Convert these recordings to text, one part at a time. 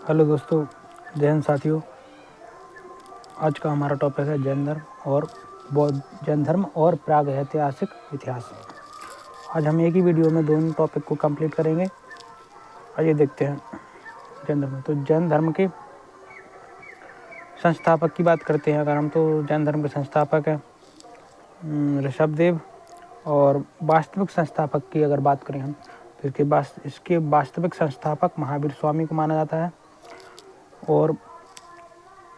Hello दोस्तों, जय हिंद साथियों। आज का हमारा टॉपिक है जैन धर्म और प्राग ऐतिहासिक इतिहास। आज हम एक ही वीडियो में दोनों टॉपिक को कंप्लीट करेंगे। आइए देखते हैं जैन धर्म। तो जैन धर्म के संस्थापक की बात करते हैं अगर हम, तो जैन धर्म के संस्थापक हैं ऋषभदेव। और वास्तविक संस्थापक की अगर बात करें हम, तो इसके वास्तविक संस्थापक महावीर स्वामी को माना जाता है। और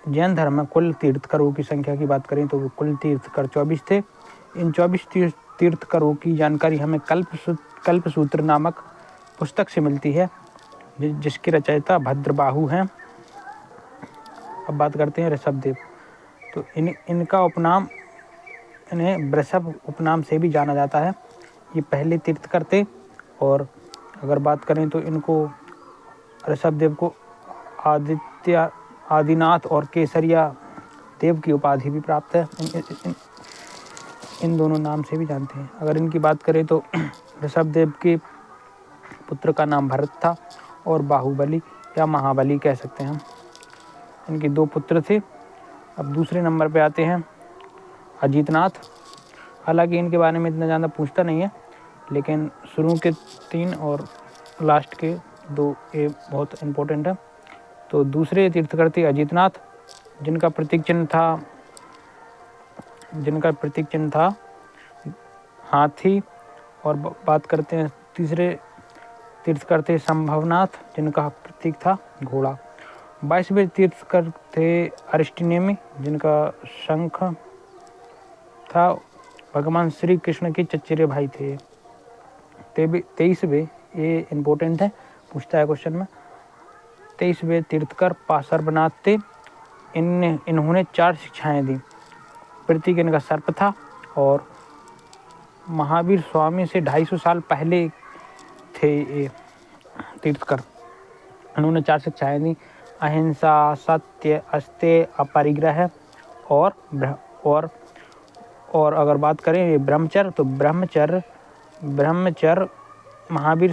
जैन धर्म में कुल तीर्थकरों की संख्या की बात करें तो कुल तीर्थकर 24 थे। इन 24 तीर्थकरों की जानकारी हमें कल्पसूत्र नामक पुस्तक से मिलती है, जिसके रचयिता भद्रबाहु हैं। अब बात करते हैं ऋषभदेव। तो इन्हें वृषभ उपनाम से भी जाना जाता है। ये पहले तीर्थकर थे। और अगर बात करें तो ऋषभदेव को आदिनाथ और केसरिया देव की उपाधि भी प्राप्त है। इन दोनों नाम से भी जानते हैं। अगर इनकी बात करें तो ऋषभदेव के पुत्र का नाम भरत था और बाहुबली या महाबली कह सकते हैं हम। इनके 2 पुत्र थे। अब दूसरे नंबर पे आते हैं अजीतनाथ। हालांकि इनके बारे में इतना ज़्यादा पूछता नहीं है, लेकिन शुरू के 3 और लास्ट के 2 ये बहुत इम्पोर्टेंट है। तो दूसरे तीर्थकर थे अजीतनाथ, जिनका प्रतीक चिन्ह था हाथी। और बात करते हैं तीसरे तीर्थकर थे संभवनाथ, जिनका प्रतीक था घोड़ा। 22वें तीर्थकर थे अरिष्टनेमि, जिनका शंख था। भगवान श्री कृष्ण के चचेरे भाई थे। 23वें, ये इम्पोर्टेंट है, पूछता है क्वेश्चन में। 23वें तीर्थकर पार्श्वनाथ थे। इन्होंने 4 शिक्षाएं दी। प्रतीक इनका सर्प था और महावीर स्वामी से 250 साल पहले थे ये तीर्थकर। इन्होंने 4 शिक्षाएं दी: अहिंसा, सत्य, अस्तेय, अपरिग्रह और अगर बात करें ये ब्रह्मचर्य, तो ब्रह्मचर्य महावीर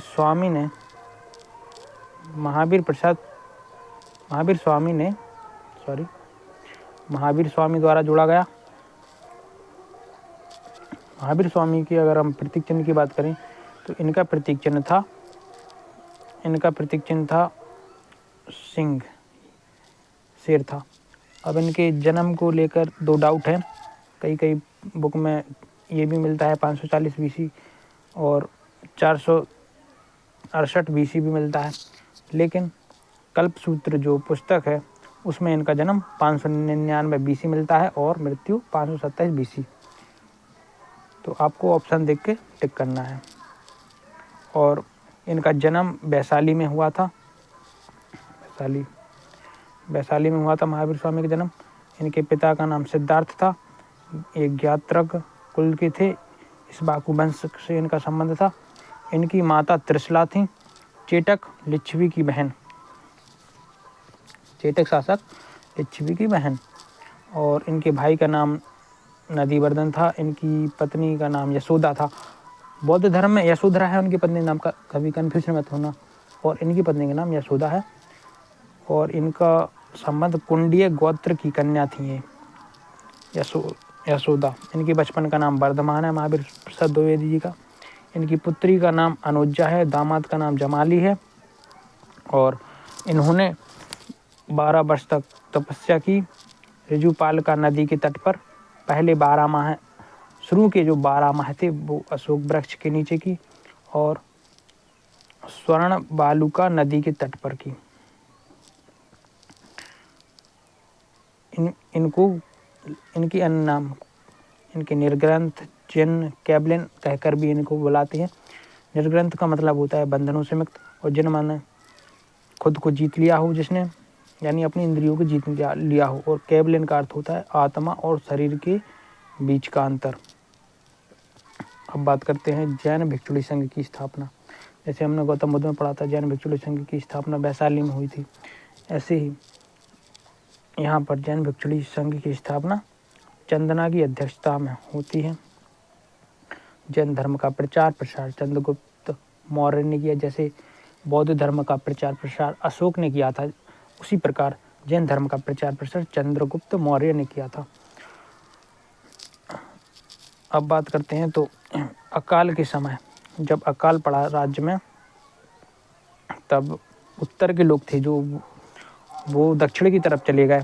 स्वामी द्वारा जोड़ा गया। महावीर स्वामी की अगर हम प्रतीक चिन्ह की बात करें तो इनका प्रतीक चिन्ह था सिंह, शेर था। अब इनके जन्म को लेकर 2 डाउट हैं। कई बुक में ये भी मिलता है 540 BC और 468 BC भी मिलता है, लेकिन कल्पसूत्र जो पुस्तक है उसमें इनका जन्म 599 BC मिलता है और मृत्यु 527 BC। तो आपको ऑप्शन देख के टिक करना है। और इनका जन्म वैशाली में हुआ था। वैशाली में हुआ था महावीर स्वामी का जन्म। इनके पिता का नाम सिद्धार्थ था, एक ज्ञात्रक कुल के थे। इस बाकु वंश से इनका संबंध था। इनकी माता त्रिशला थी, चेटक शासक लिच्छवी की बहन। और इनके भाई का नाम नदीवर्धन था। इनकी पत्नी का नाम यशोदा था। बौद्ध धर्म में यशोधरा है उनकी पत्नी नाम का, कभी कन्फ्यूजन मत होना। और इनकी पत्नी का नाम यशोदा है। और इनका संबंध कुंडीय गोत्र की कन्या थी ये यशोदा। इनके बचपन का नाम वर्धमान है महावीर प्रसाद द्विवेदी जी का। इनकी पुत्री का नाम अनुजा है, दामाद का नाम जमाली है। और इन्होंने 12 वर्ष तक तपस्या की ऋजुपालिका नदी के तट पर। पहले 12 माह, शुरू के जो 12 माह थे वो अशोक वृक्ष के नीचे की और स्वर्ण बालुका नदी के तट पर की। इनकी अन्य नाम, इनके निर्ग्रंथ, जिन, कैबलिन कहकर भी इनको बुलाते हैं। निर्ग्रंथ का मतलब होता है बंधनों से मुक्त, और जिन माने खुद को जीत लिया हो जिसने, यानी अपनी इंद्रियों को जीत लिया हो। और कैबलिन का अर्थ होता है आत्मा और शरीर के बीच का अंतर। अब बात करते हैं जैन भिक्षुणी संघ की स्थापना। जैसे हमने गौतम बुद्ध में पढ़ा था, जैन भिक्षुणी संघ की स्थापना वैशाली में हुई थी, ऐसे ही यहाँ पर जैन भिक्षुणी संघ की स्थापना चंदना की अध्यक्षता में होती है। जैन धर्म का प्रचार प्रसार चंद्रगुप्त मौर्य ने किया। जैसे बौद्ध धर्म का प्रचार प्रसार अशोक ने किया था, उसी प्रकार जैन धर्म का प्रचार प्रसार चंद्रगुप्त मौर्य ने किया था। अब बात करते हैं तो अकाल के समय, जब अकाल पड़ा राज्य में, तब उत्तर के लोग थे जो वो दक्षिण की तरफ चले गए।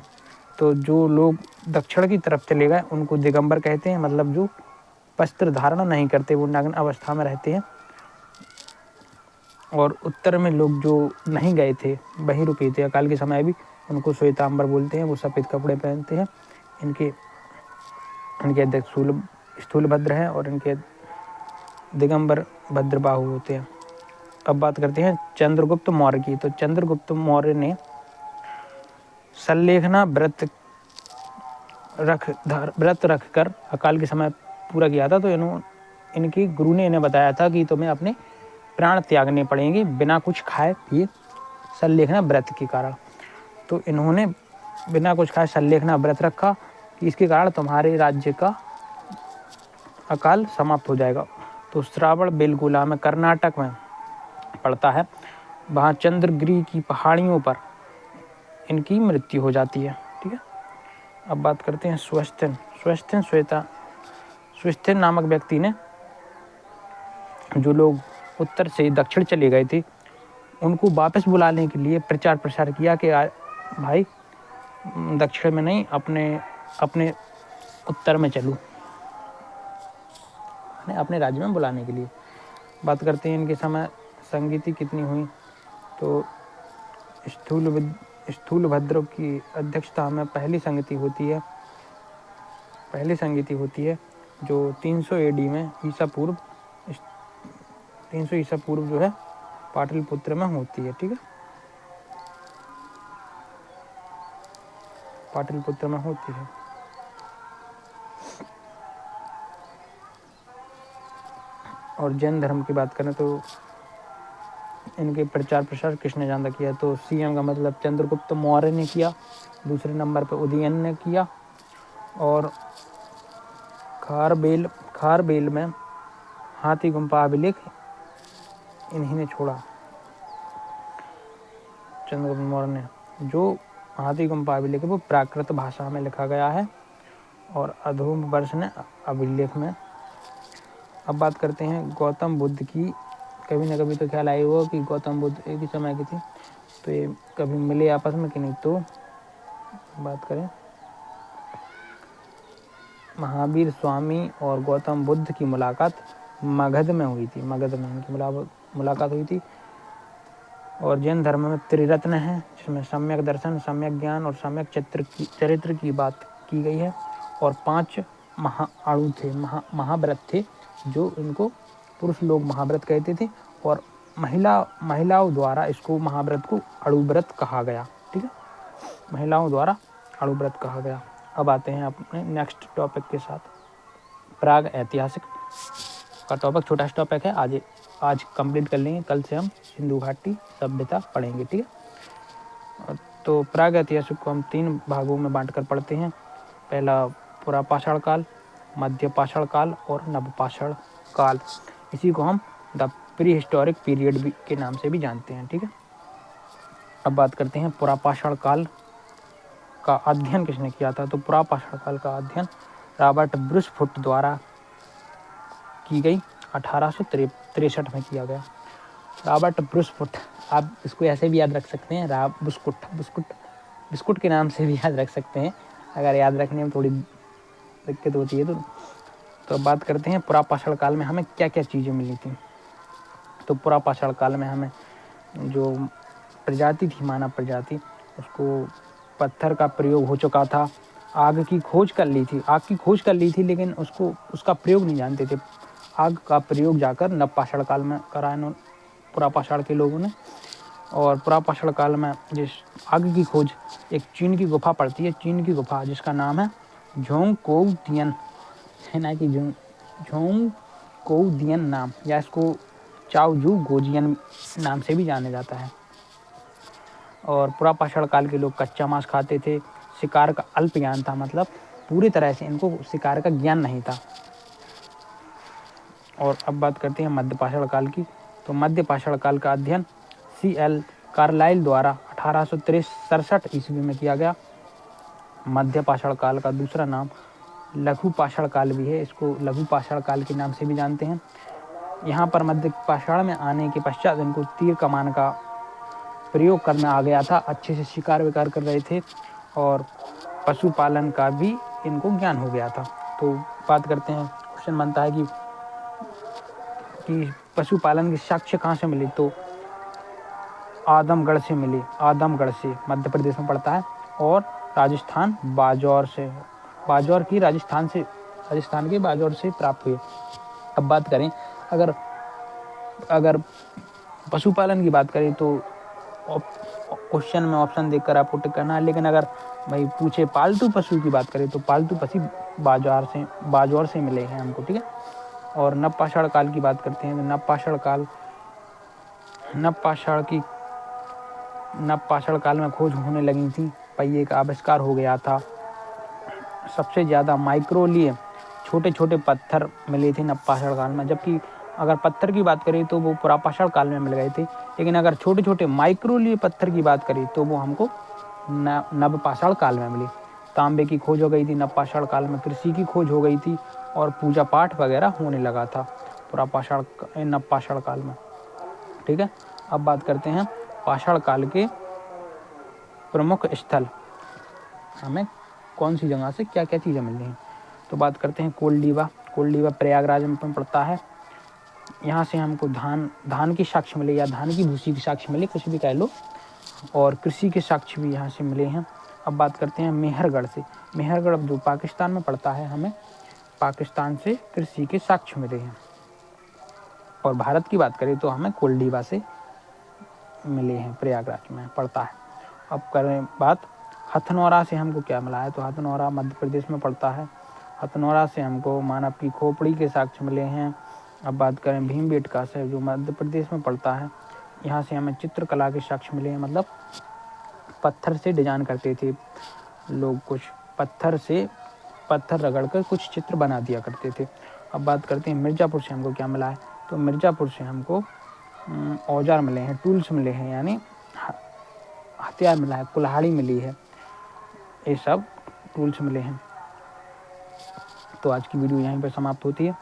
तो जो लोग दक्षिण की तरफ चले गए उनको दिगंबर कहते हैं, मतलब जो वस्त्र धारण नहीं करते, वो नग्न अवस्था में रहते हैं। और उत्तर में लोग जो नहीं गए थे, वहीं रुके थे अकाल के समय भी, उनको श्वेतांबर बोलते हैं। वो सफ़ेद कपड़े पहनते हैं। इनके अध्यक्ष स्थूलभद्र हैं और इनके दिगंबर भद्रबाहु होते हैं। अब बात करते हैं चंद्रगुप्त मौर्य की। तो चंद्रगुप्त मौर्य ने संलेखना व्रत रख कर अकाल के समय पूरा किया था। तो इनके गुरु ने इन्हें बताया था कि तुम्हें अपने प्राण त्यागने पड़ेंगे बिना कुछ खाए पिए, संलेखना व्रत के कारण। तो इन्होंने बिना कुछ खाए संलेखना व्रत रखा कि इसके कारण तुम्हारे राज्य का अकाल समाप्त हो जाएगा। तो श्रावण बेलगोला में, कर्नाटक में पड़ता है, वहाँ चंद्रगिरी की पहाड़ियों पर इनकी मृत्यु हो जाती है। ठीक है। अब बात करते हैं स्वस्थिन नामक व्यक्ति ने, जो लोग उत्तर से दक्षिण चले गए थे, उनको वापस बुलाने के लिए प्रचार प्रसार किया कि भाई दक्षिण में नहीं, अपने उत्तर में चलो, अपने राज्य में बुलाने के लिए। बात करते हैं इनके समय संगीति कितनी हुई। तो स्थूलभद्र की अध्यक्षता में पहली संगीति होती है जो 300 AD में ईसा पूर्व जो है पाटलिपुत्र में होती है। ठीक है, पाटलिपुत्र में होती है। और जैन धर्म की बात करें तो इनके प्रचार प्रसार किसने ज़्यादा किया। तो CM का मतलब चंद्रगुप्त मौर्य ने किया, दूसरे नंबर पर उदयन ने किया, और खारबेल में हाथी गुम्फा अभिलेख इन्हीं ने छोड़ा। चंद्रगुप्त मौर्य ने, जो हाथी गुम्फा अभिलेख है वो प्राकृत भाषा में लिखा गया है, और अधोम वर्ष ने अभिलेख में। अब बात करते हैं गौतम बुद्ध की। कभी ना कभी तो ख्याल आया हुआ कि गौतम बुद्ध एक ही समय की थी, तो ये कभी मिले आपस में कि नहीं। तो बात करें, महावीर स्वामी और गौतम बुद्ध की मुलाकात मगध में हुई थी। मगध में इनकी मुलाकात हुई थी। और जैन धर्म में त्रिरत्न है, जिसमें सम्यक दर्शन, सम्यक ज्ञान और सम्यक चरित्र की बात की गई है। और 5 महाअणु थे, महाव्रत थे, जो इनको पुरुष लोग महाव्रत कहते थे, और महिलाओं द्वारा इसको महाव्रत को अणुव्रत कहा गया। ठीक है, महिलाओं द्वारा अणुव्रत कहा गया। अब आते हैं अपने नेक्स्ट टॉपिक के साथ, प्राग ऐतिहासिक का टॉपिक। छोटा सा टॉपिक है, आज कंप्लीट कर लेंगे। कल से हम सिंधु घाटी सभ्यता पढ़ेंगे। ठीक है, तो प्राग ऐतिहासिक को हम 3 भागों में बांट कर पढ़ते हैं। पहला पुरापाषाण काल, मध्य पाषाण काल और नवपाषाण काल। इसी को हम द प्री हिस्टोरिक पीरियड के नाम से भी जानते हैं। ठीक है, अब बात करते हैं पुरापाषाण काल का अध्ययन किसने किया था। तो पुरापाषाण काल का अध्ययन रॉबर्ट ब्रूस फुट द्वारा की गई 1863 में किया गया। रॉबर्ट ब्रूस फुट, आप इसको ऐसे भी याद रख सकते हैं, बिस्कुट के नाम से भी याद रख सकते हैं, अगर याद रखने में थोड़ी दिक्कत होती है तो बात करते हैं पुरापाषाण काल में हमें क्या क्या चीज़ें मिली थी। तो पुरापाषाण काल में हमें जो प्रजाति थी, मानव प्रजाति, उसको पत्थर का प्रयोग हो चुका था। आग की खोज कर ली थी, लेकिन उसका प्रयोग नहीं जानते थे। आग का प्रयोग जाकर नवपाषाण काल में करा इन्होंने, पुरापाषाण के लोगों ने। और पुरापाषाण काल में जिस आग की खोज, एक चीन की गुफा पड़ती है, चीन की गुफा, जिसका नाम है झोंगकोउतियन, है ना कि झोंगकोउतियन नाम, या इसको चाओजू गोजियन नाम से भी जाना जाता है। और पुरापाषाण काल के लोग कच्चा मांस खाते थे। शिकार का अल्प ज्ञान था, मतलब पूरी तरह से इनको शिकार का ज्ञान नहीं था। और अब बात करते हैं मध्यपाषाण काल की। तो मध्यपाषाण काल का अध्ययन CL कार्लाइल द्वारा 1867 ईस्वी में किया गया। मध्य पाषाण काल का दूसरा नाम लघु पाषाण काल भी है, इसको लघु पाषाण काल के नाम से भी जानते हैं। यहाँ पर मध्य पाषाण में आने के पश्चात इनको तीर कमान का प्रयोग करना आ गया था, अच्छे से शिकार विकार कर रहे थे और पशुपालन का भी इनको ज्ञान हो गया था। तो बात करते हैं, क्वेश्चन बनता है कि पशुपालन के साक्ष्य कहाँ से मिले, तो आदमगढ़ से मिले। आदमगढ़ से मध्य प्रदेश में पड़ता है, और राजस्थान बाजौर से, बाजौर की राजस्थान के बाजौर से प्राप्त हुए। अब बात करें, अगर पशुपालन की बात करें तो क्वेश्चन में ऑप्शन देखकर आपको टिक करना है, लेकिन अगर भाई पूछे पालतू पशु की बात करें तो पालतू पशु बाजौर से मिले हैं हमको, ठीक है। और नवपाषाण काल की बात करते हैं तो नवपाषाण काल में खोज होने लगी थी, पहिए का आविष्कार हो गया था। सबसे ज़्यादा माइक्रोलिए छोटे छोटे पत्थर मिले थे नवपाषाण काल में, जबकि अगर पत्थर की बात करें तो वो पुरापाषाण काल में मिल गए थे, लेकिन अगर छोटे छोटे माइक्रोलिए पत्थर की बात करें तो वो हमको नवपाषाण काल में मिले। तांबे की खोज हो गई थी नवपाषाण काल में, कृषि की खोज हो गई थी और पूजा पाठ वगैरह होने लगा था नवपाषाण काल में, ठीक है। अब बात करते हैं पाषाण काल के प्रमुख स्थल, हमें कौन सी जगह से क्या क्या चीज़ें मिल रही हैं। तो बात करते हैं कोलडीबा प्रयागराज में पड़ता है। यहाँ से हमको धान के साक्ष्य मिले या धान की भूसी के साक्ष्य मिले, कुछ भी कह लो, और कृषि के साक्ष्य भी यहाँ से मिले हैं। अब बात करते हैं मेहरगढ़ से। मेहरगढ़ जो पाकिस्तान में पड़ता है, हमें पाकिस्तान से कृषि के साक्ष्य मिले हैं। और भारत की बात करें तो हमें कोलडीबा से मिले हैं, प्रयागराज में पड़ता है। अब करें बात हथनौरा से हमको क्या मिला है, तो हथनौरा मध्य प्रदेश में पड़ता है। हथनौरा से हमको मानव की खोपड़ी के साक्ष्य मिले हैं। अब बात करें भीमबेटका से, जो मध्य प्रदेश में पड़ता है, यहाँ से हमें चित्रकला के साक्ष्य मिले हैं, मतलब पत्थर से डिजाइन करते थे लोग, कुछ पत्थर रगड़ कर कुछ चित्र बना दिया करते थे। अब बात करते हैं मिर्ज़ापुर से हमको क्या मिला है, तो मिर्ज़ापुर से हमको औजार मिले हैं, टूल्स मिले हैं, यानी हथियार मिला है, कुल्हाड़ी मिली है, ये सब टूल्स मिले हैं। तो आज की वीडियो यहीं पर समाप्त होती है।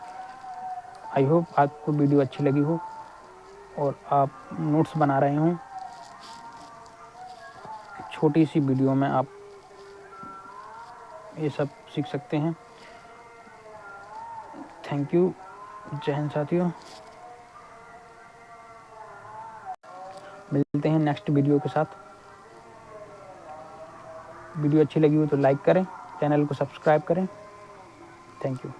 आई होप आपको वीडियो अच्छी लगी हो और आप नोट्स बना रहे हों। छोटी सी वीडियो में आप ये सब सीख सकते हैं। थैंक यू, जय हिंद साथियों। मिलते हैं नेक्स्ट वीडियो के साथ। वीडियो अच्छी लगी हो तो लाइक करें, चैनल को सब्सक्राइब करें। Thank you.